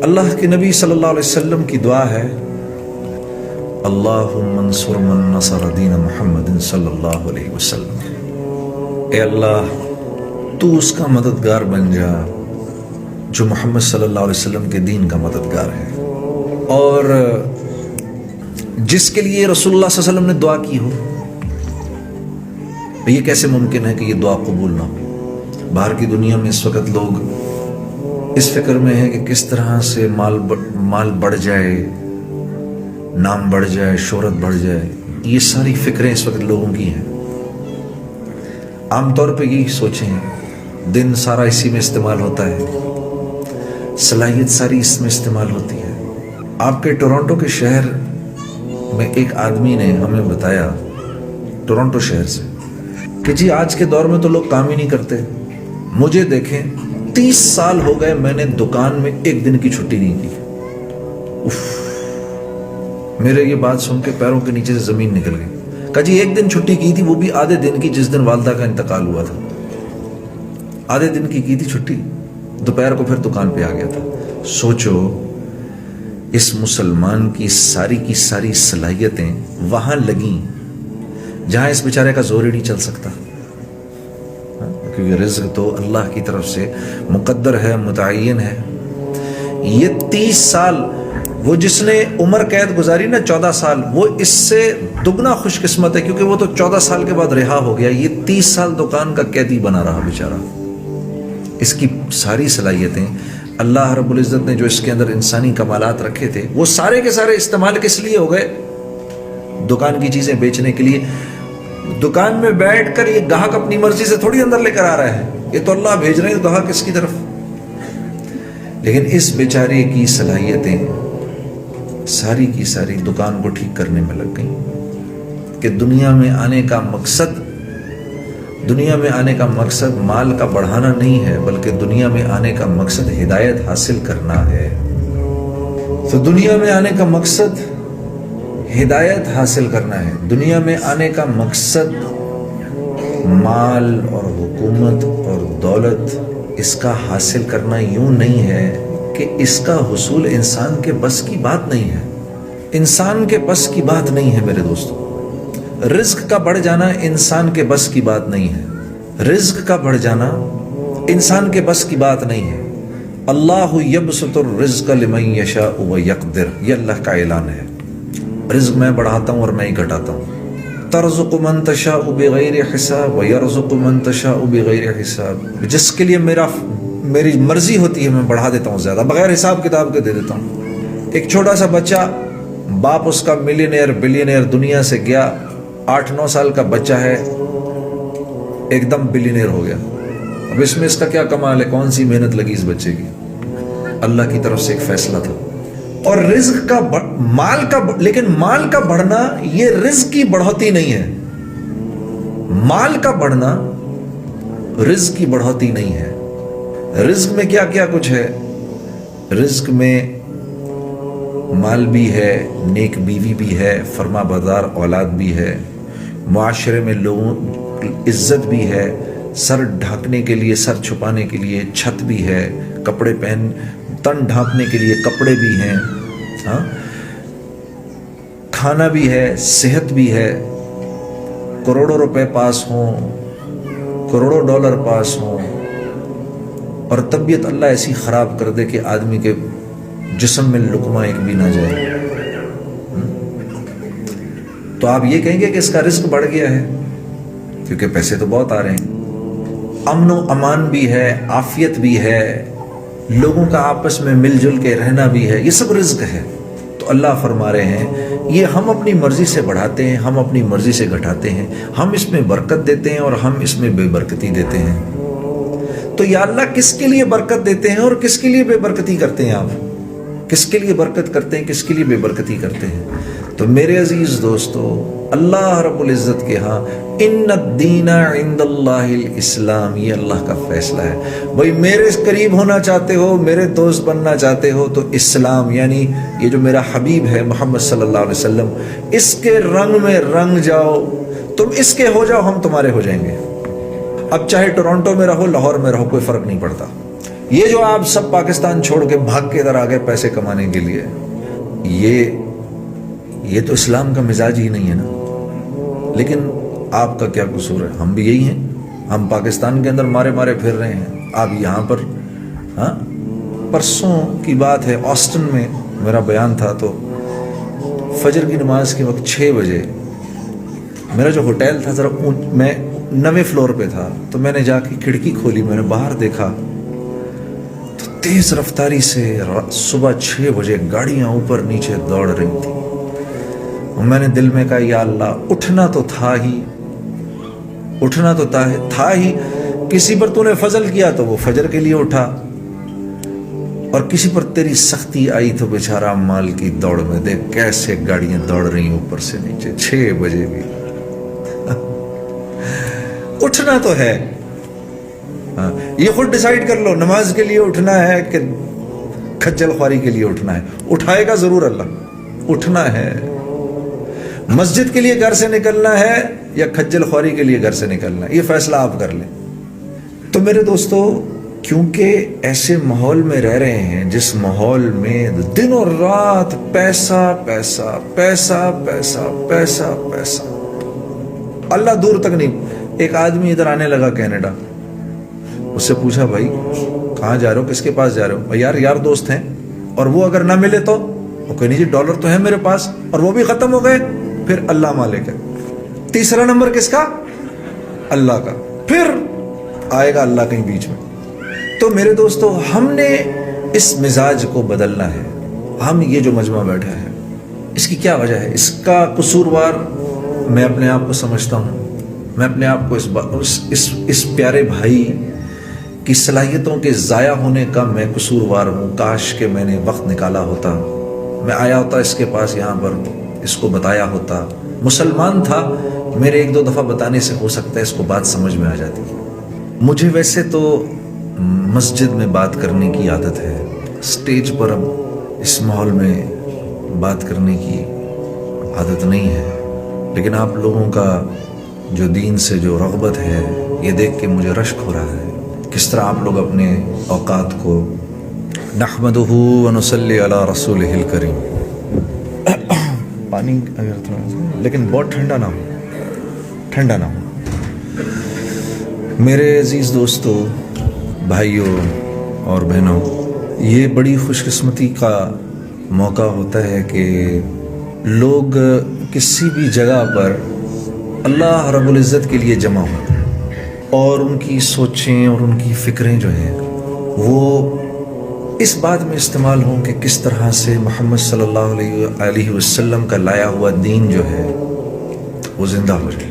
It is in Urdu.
اللہ کے نبی صلی اللہ علیہ وسلم کی دعا ہے، اللہم انصر من نصر دین محمد صلی اللہ علیہ وسلم، اے اللہ تو اس کا مددگار بن جا جو محمد صلی اللہ علیہ وسلم کے دین کا مددگار ہے، اور جس کے لیے رسول اللہ صلی اللہ علیہ وسلم نے دعا کی ہو۔ یہ کیسے ممکن ہے کہ یہ دعا قبول نہ ہو؟ باہر کی دنیا میں اس وقت لوگ اس فکر میں ہے کہ کس طرح سے مال بڑھ جائے، نام بڑھ جائے، شہرت بڑھ جائے، یہ ساری فکریں اس وقت لوگوں کی ہیں۔ عام طور پہ یہی سوچیں، دن سارا اسی میں استعمال ہوتا ہے، صلاحیت ساری اس میں استعمال ہوتی ہے۔ آپ کے ٹورنٹو کے شہر میں ایک آدمی نے ہمیں بتایا، ٹورنٹو شہر سے، کہ جی آج کے دور میں تو لوگ کام ہی نہیں کرتے، مجھے دیکھیں 30 سال ہو گئے میں نے دکان میں ایک دن کی چھٹی نہیں کی۔ اف، میرے یہ بات سن کے پیروں کے نیچے سے زمین نکل گئی۔ کہا جی ایک دن چھٹی کی تھی، وہ بھی آدھے دن کی، جس دن والدہ کا انتقال ہوا تھا، آدھے دن کی تھی چھٹی، دوپہر کو پھر دکان پہ آ گیا تھا۔ سوچو اس مسلمان کی ساری صلاحیتیں وہاں لگیں جہاں اس بیچارے کا زور ہی نہیں چل سکتا، کیونکہ رزق تو اللہ کی طرف سے مقدر ہے، متعین ہے۔ یہ 30 سال وہ جس نے عمر قید گزاری نا 14 سال، وہ اس سے دگنا خوش قسمت ہے، کیونکہ وہ تو 14 سال کے بعد رہا ہو گیا، یہ 30 سال دکان کا قیدی بنا رہا بیچارہ۔ اس کی ساری صلاحیتیں اللہ رب العزت نے جو اس کے اندر انسانی کمالات رکھے تھے، وہ سارے کے سارے استعمال کس لیے ہو گئے؟ دکان کی چیزیں بیچنے کے لیے۔ دکان میں بیٹھ کر یہ گاہک اپنی مرضی سے تھوڑی اندر لے کر آ رہا ہے، یہ تو اللہ بھیج رہے ہیں گاہک اس کی طرف۔ لیکن اس بیچارے کی صلاحیتیں ساری کی ساری دکان کو ٹھیک کرنے میں لگ گئیں، کہ دنیا میں آنے کا مقصد مال کا بڑھانا نہیں ہے، بلکہ دنیا میں آنے کا مقصد ہدایت حاصل کرنا ہے۔ تو دنیا میں آنے کا مقصد ہدایت حاصل کرنا ہے، دنیا میں آنے کا مقصد مال اور حکومت اور دولت اس کا حاصل کرنا یوں نہیں ہے کہ اس کا حصول انسان کے بس کی بات نہیں ہے، انسان کے بس کی بات نہیں ہے میرے دوستو۔ رزق کا بڑھ جانا انسان کے بس کی بات نہیں ہے، رزق کا بڑھ جانا انسان کے بس کی بات نہیں ہے۔ اللہ یبسط الرزق لمن یشاء ویقدر، یہ اللہ کا اعلان ہے، رزق میں بڑھاتا ہوں اور میں ہی گھٹاتا ہوں۔ ترزق من تشاء بغیر حساب ویرزق من تشاء بغیر حساب، جس کے لیے میری مرضی ہوتی ہے میں بڑھا دیتا ہوں زیادہ، بغیر حساب کتاب کے دے دیتا ہوں۔ ایک چھوٹا سا بچہ، باپ اس کا ملینئر بلینئر دنیا سے گیا، 8-9 سال کا بچہ ہے، ایک دم بلینئر ہو گیا۔ اب اس میں اس کا کیا کمال ہے؟ کون سی محنت لگی اس بچے کی؟ اللہ کی طرف سے ایک فیصلہ تھا۔ اور رزق کا لیکن مال کا بڑھنا یہ رزق کی بڑھوتی نہیں ہے، مال کا بڑھنا رزق کی بڑھوتی نہیں ہے۔ رزق میں کیا کیا کچھ ہے؟ رزق میں مال بھی ہے، نیک بیوی بھی ہے، فرما بردار اولاد بھی ہے، معاشرے میں لوگوں عزت بھی ہے، سر ڈھانکنے کے لیے، سر چھپانے کے لیے چھت بھی ہے، کپڑے تن ڈھانپنے کے لیے کپڑے بھی ہیں، ہاں، کھانا بھی ہے، صحت بھی ہے، کروڑوں روپے پاس ہوں، کروڑوں ڈالر پاس ہوں، اور طبیعت اللہ ایسی خراب کر دے کہ آدمی کے جسم میں لقمہ ایک بھی نہ جائے، تو آپ یہ کہیں گے کہ اس کا رزق بڑھ گیا ہے، کیونکہ پیسے تو بہت آ رہے ہیں، امن و امان بھی ہے، عافیت بھی ہے، لوگوں کا آپس میں مل جل کے رہنا بھی ہے، یہ سب رزق ہے۔ تو اللہ فرما رہے ہیں یہ ہم اپنی مرضی سے بڑھاتے ہیں، ہم اپنی مرضی سے گھٹاتے ہیں، ہم اس میں برکت دیتے ہیں اور ہم اس میں بے برکتی دیتے ہیں۔ تو یا اللہ کس کے لیے برکت دیتے ہیں اور کس کے لیے بے برکتی کرتے ہیں؟ آپ کس کے لیے برکت کرتے ہیں، کس کے لیے بے برکتی کرتے ہیں؟ تو میرے عزیز دوستو، اللہ رب العزت کے ہاں ان الدین عند اللہ الاسلام، یہ اللہ کا فیصلہ ہے۔ بھائی میرے قریب ہونا چاہتے ہو، میرے دوست بننا چاہتے ہو، تو اسلام یعنی یہ جو میرا حبیب ہے محمد صلی اللہ علیہ وسلم، اس کے رنگ میں رنگ جاؤ، تم اس کے ہو جاؤ، ہم تمہارے ہو جائیں گے۔ اب چاہے ٹورنٹو میں رہو، لاہور میں رہو، کوئی فرق نہیں پڑتا، یہ جو آپ سب پاکستان چھوڑ کے بھاگ کے ادھر آ گئے پیسے کمانے کے لیے، یہ تو اسلام کا مزاج ہی نہیں ہے نا۔ لیکن آپ کا کیا قصور ہے؟ ہم بھی یہی ہیں، ہم پاکستان کے اندر مارے مارے پھر رہے ہیں، آپ یہاں پر۔ ہاں، پرسوں کی بات ہے، آسٹن میں میرا بیان تھا، تو فجر کی نماز کے وقت 6 بجے میرا جو ہوٹل تھا ذرا میں 9ویں فلور پہ تھا، تو میں نے جا کے کھڑکی کھولی، میں نے باہر دیکھا تو تیز رفتاری سے صبح 6 بجے گاڑیاں اوپر نیچے دوڑ رہی تھیں، اور میں نے دل میں کہا یا اللہ، اٹھنا تو تھا ہی، اٹھنا تو تھا ہی، کسی پر تو نے فضل کیا تو وہ فجر کے لیے اٹھا، اور کسی پر تیری سختی آئی تو بیچارہ مال کی دوڑ میں دیکھ کیسے گاڑیاں دوڑ رہی ہیں اوپر سے نیچے 6 بجے بھی۔ اٹھنا تو ہے، یہ خود ڈیسائیڈ کر لو، نماز کے لیے اٹھنا ہے کہ کھجل خواری کے لیے اٹھنا ہے؟ اٹھائے گا ضرور اللہ، اٹھنا ہے۔ مسجد کے لیے گھر سے نکلنا ہے یا کھجل خواری کے لیے گھر سے نکلنا ہے، یہ فیصلہ آپ کر لیں۔ تو میرے دوستو، کیونکہ ایسے ماحول میں رہ رہے ہیں جس ماحول میں دن اور رات پیسہ پیسہ پیسہ پیسہ پیسہ پیسہ، اللہ دور تک نہیں۔ ایک آدمی ادھر آنے لگا کینیڈا، اس سے پوچھا بھائی کہاں جا رہے ہو، کس کے پاس جا رہے ہو؟ یار دوست ہیں، اور وہ اگر نہ ملے تو وہ کہیں نہیں جی ڈالر تو ہے میرے پاس، اور وہ بھی ختم ہو گئے، پھر اللہ مالک ہے۔ تیسرا نمبر کس کا؟ اللہ کا، پھر آئے گا اللہ کہیں بیچ میں۔ تو میرے دوستو، ہم نے اس مزاج کو بدلنا ہے۔ ہم یہ جو مجمع بیٹھا ہے، اس کی کیا وجہ ہے؟ اس کا قصوروار میں اپنے آپ کو سمجھتا ہوں، میں اپنے آپ کو اس پیارے بھائی کی صلاحیتوں کے ضائع ہونے کا میں قصوروار ہوں۔ کاش کہ میں نے وقت نکالا ہوتا، میں آیا ہوتا اس کے پاس، یہاں پر اس کو بتایا ہوتا۔ مسلمان تھا، میرے 1-2 دفعہ بتانے سے ہو سکتا ہے اس کو بات سمجھ میں آ جاتی۔ مجھے ویسے تو مسجد میں بات کرنے کی عادت ہے، سٹیج پر اب اس ماحول میں بات کرنے کی عادت نہیں ہے، لیکن آپ لوگوں کا جو دین سے جو رغبت ہے، یہ دیکھ کے مجھے رشک ہو رہا ہے، کس طرح آپ لوگ اپنے اوقات کو نحمدہ ونصلی علی رسولہ الکریم۔ پانی اگر تھوڑا، لیکن بہت ٹھنڈا نہ ہو۔ میرے عزیز دوستو، بھائیوں اور بہنوں، یہ بڑی خوش قسمتی کا موقع ہوتا ہے کہ لوگ کسی بھی جگہ پر اللہ رب العزت کے لیے جمع ہوں، اور ان کی سوچیں اور ان کی فکریں جو ہیں وہ اس بات میں استعمال ہوں کہ کس طرح سے محمد صلی اللہ علیہ وسلم کا لایا ہوا دین جو ہے وہ زندہ ہو جائے۔